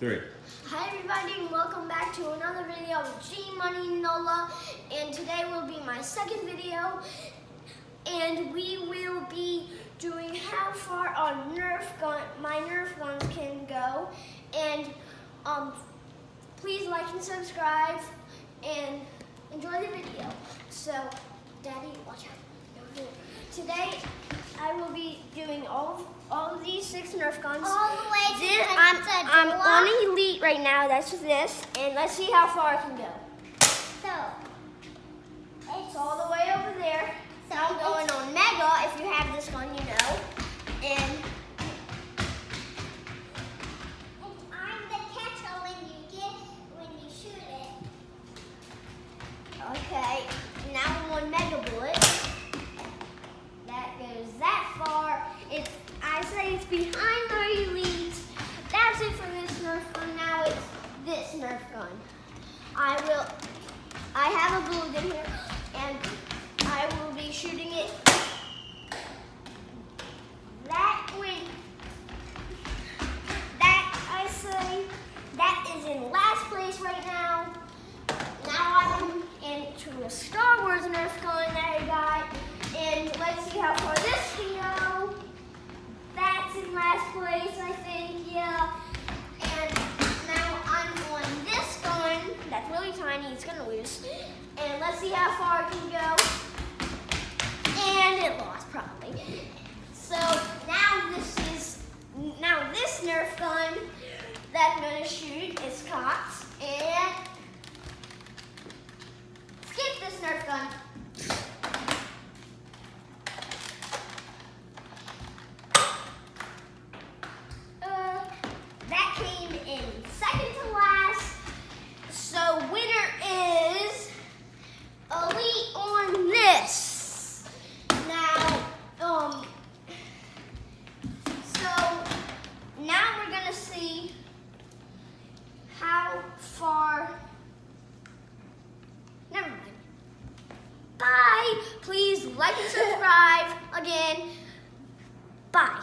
3. Hi everybody and welcome back to another video with G Money Nola, and today will be my second video and we will be doing how far my Nerf guns can go, and please like and subscribe and enjoy the video. So Daddy, watch out. Today I will be doing all of these 6 Nerf guns. All the way to I'm on Elite right now, that's this, and let's see how far I can go. So, It's all the way over there. So I'm going on Mega, if you have this gun, you know. And I'm the catcher when you shoot it. okay, now I'm on Mega Bullet. That goes that far. I say it's behind the Elite. That's it for this Nerf gun. Now it's this Nerf gun. I have a bullet in here, and I will be shooting it. That is in last place right now. Now I'm into a Star Wars Nerf gun that I got, and let's see how far this can go. That's in last place, I think, yeah. And now I'm on this gun that's really tiny, it's gonna lose. And let's see how far it can go. And it lost probably. So now this Nerf gun that I'm gonna shoot is cocked, and skip this Nerf gun. That came in second to last. So winner is Elite on this. Now, so now we're gonna see how far. Never mind. Bye. Please like and subscribe again. Bye.